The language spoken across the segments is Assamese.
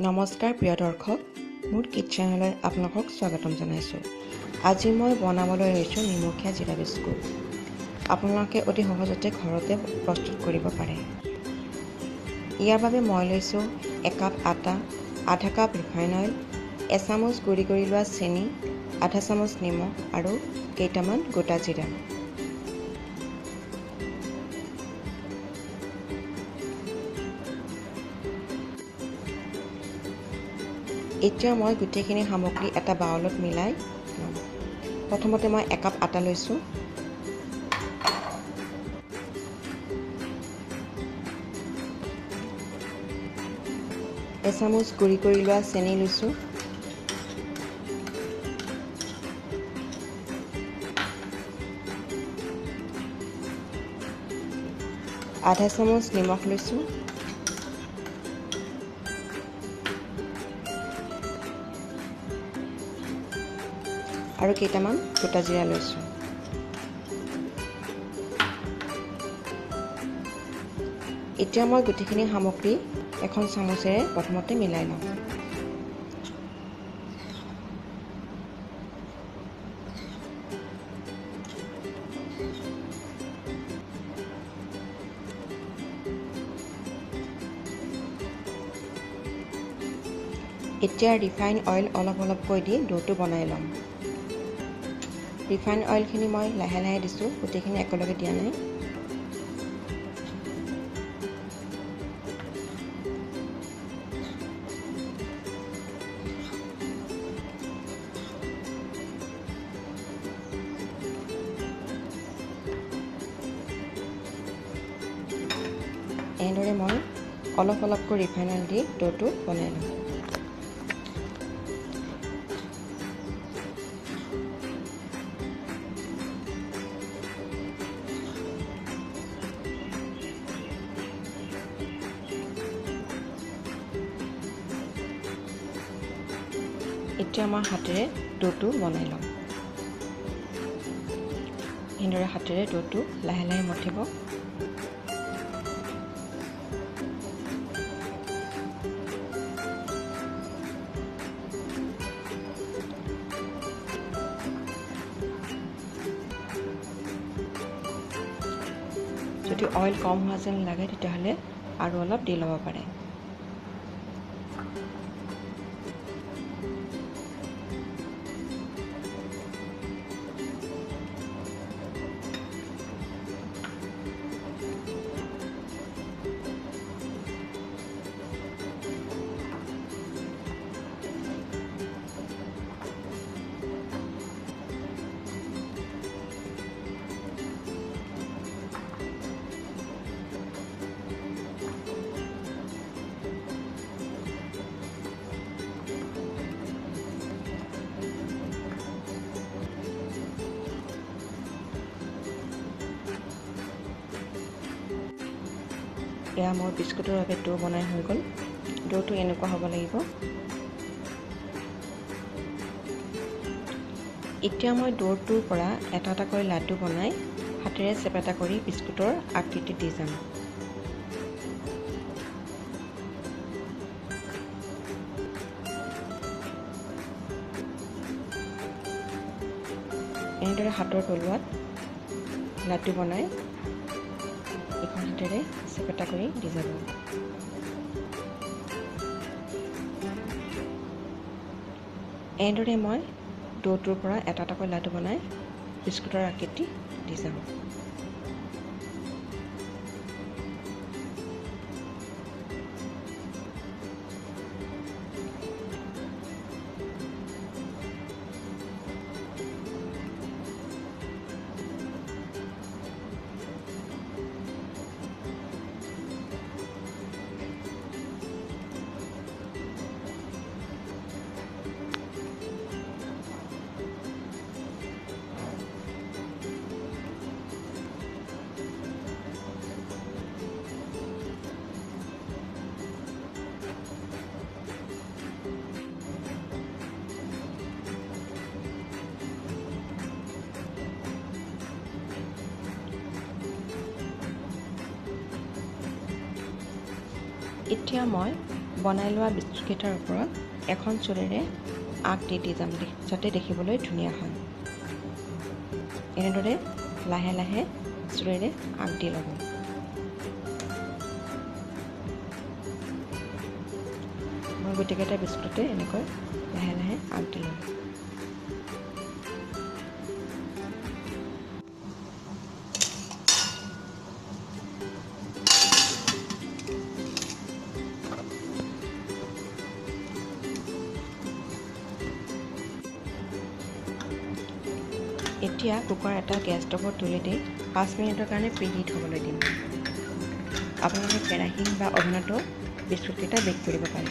নমস্কাৰ প্ৰিয় দৰ্শক, মোৰ কিটচেনলৈ আপোনালোকক স্বাগতম জনাইছোঁ। আজি মই বনাবলৈ লৈছোঁ নিমখীয়া জিৰা বিস্কুট। আপোনালোকে অতি সহজতে ঘৰতে প্ৰস্তুত কৰিব পাৰে। ইয়াৰ বাবে মই লৈছোঁ 1 কাপ আটা, আধা কাপ ৰিফাইন অইল, এচামুচ গুড়ি কৰি লোৱা চেনি, আধা চামুচ নিমখ আৰু কেইটামান গোটা জিৰা। এতিয়া মই গোটেইখিনি সামগ্ৰী এটা বাউলত মিলাই ল'ম। প্ৰথমতে মই 1 কাপ আটা লৈছোঁ। এচামুচ গুড়ি কৰি লোৱা চেনি লৈছোঁ। আধা চামুচ নিমখ লৈছোঁ। আৰু কেইটামান গোটা জিৰা লৈছোঁ। এতিয়া মই গোটেইখিনি সামগ্ৰী এখন চামুচেৰে প্ৰথমতে মিলাই লওঁ। এতিয়া ৰিফাইন অইল অলপ অলপকৈ দি ডোটো বনাই ল'ম। ৰিফাইন অইলখিনি মই লাহে লাহে দিছোঁ, গোটেইখিনি একেলগে দিয়া নাই। এনেদৰে মই অলপ অলপকৈ ৰিফাইন অইল দি ডোটো বনাই ল'ম। এতিয়া মই হাতেৰে ডোটো বনাই ল'ম। এনেদৰে হাতেৰে ডোটো লাহে লাহে মঠিব। যদি অইল কম হোৱা যেন লাগে তেতিয়াহ'লে আৰু অলপ দি ল'ব পাৰে। এয়া মোৰ বিস্কুটৰ বাবে ডো বনাই হৈ গ'ল। ডোটো এনেকুৱা হ'ব লাগিব। এতিয়া মই ডোটোৰ পৰা এটা এটাকৈ লাডু বনাই হাতেৰে চেপেটা কৰি বিস্কুটৰ আকৃতি দি যাম। এনেদৰে হাতৰ তলুৱাত লাডু বনাই এখন হাতেৰে চেপেটা কৰি দি যাব। এনেদৰে মই ডোটোৰ পৰা এটা এটাকৈ লাডু বনাই বিস্কুটৰ আকৃতি দি যাম। এতিয়া মই বনাই লোৱা বিস্কুটকেইটাৰ ওপৰত এখন চুৰিৰে আগ দি যাম যাতে দেখিবলৈ ধুনীয়া হয়। এনেদৰে লাহে লাহে চুৰিৰে আগ দি ল'ব। মই গোটেইকেইটা বিস্কুটতে এনেকৈ লাহে লাহে আগ দি ল'ম। এতিয়া কুকাৰ এটা গেছ ষ্টভত তুলি দি 5 মিনিটৰ কাৰণে প্ৰিহিট হ'বলৈ দিম। আপোনালোকে কেৰাহী বা অভেনতো বিস্কুটকেইটা বেক কৰিব পাৰে।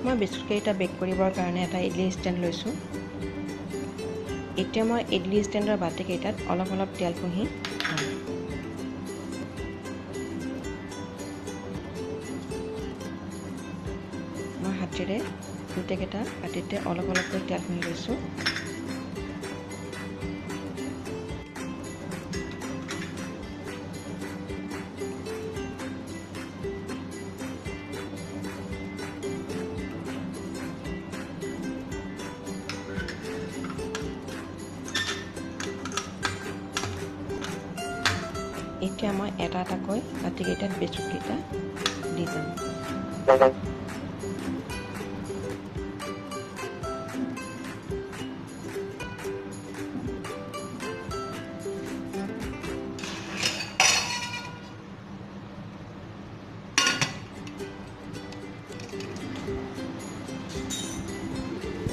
মই বিস্কুটকেইটা বেক কৰিবৰ কাৰণে এটা ইডলি ষ্টেণ্ড লৈছোঁ। এতিয়া মই ইডলি ষ্টেণ্ডৰ বাতিকেইটাত অলপ অলপ তেল ঘঁহি থ'ম। মই হাতেৰে গোটেইকেইটা বাতিতে অলপ অলপকৈ তেল ঘঁহি লৈছোঁ। এতিয়া মই এটা এটাকৈ বাতিকেইটাত বিস্কুটকেইটা দি যাম।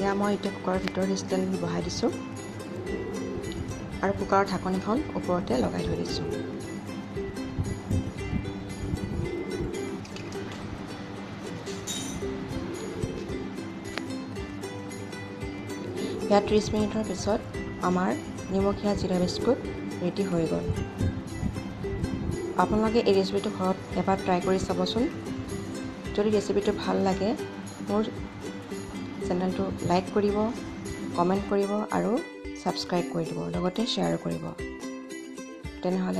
এয়া মই এতিয়া কুকাৰৰ ভিতৰত ষ্টেণ্ড বহাই দিছোঁ আৰু কুকাৰৰ ঢাকনিখন ওপৰতে লগাই থৈ দিছোঁ। ইয়াত 30 মিনিটৰ পিছত আমাৰ নিমখীয়া জিৰা বিস্কুট ৰেডি হৈ গ'ল। আপোনালোকে এই ৰেচিপিটো ঘৰত এবাৰ ট্ৰাই কৰি চাবচোন। যদি ৰেচিপিটো ভাল লাগে মোৰ চেনেলটো লাইক কৰিব, কমেণ্ট কৰিব আৰু ছাবস্ক্ৰাইব কৰি দিব, লগতে শ্বেয়াৰো কৰিব। তেনেহ'লে